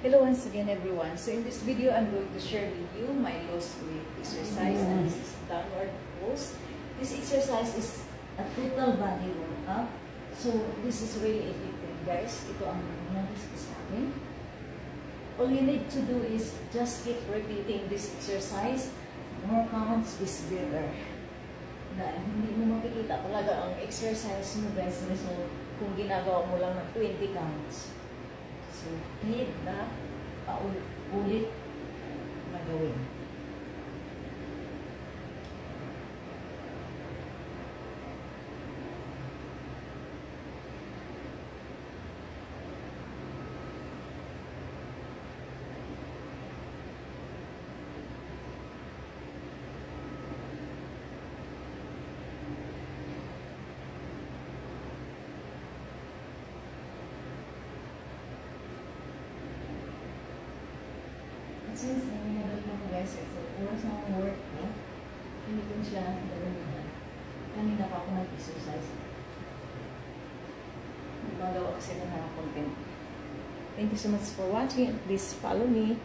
Hello once again everyone. So in this video, I'm going to share with you my lost weight exercise, and this is downward pose. This exercise is a total body workout. So this is really effective, guys. Ito ang nangyari sa akin. All you need to do is just keep repeating this exercise. More counts is better. Dahil hindi mo makikita talaga ang exercise mo, guys, result kung ginagawa mo lang ng 20 counts. So, need na paulit na gawin. Since nangyayari ko guys, so oras ng work ko, hindi ko siya gawin. Kanina pa ako nag-exercise. Nagagawa kasi na content. Thank you so much for watching. Please follow me.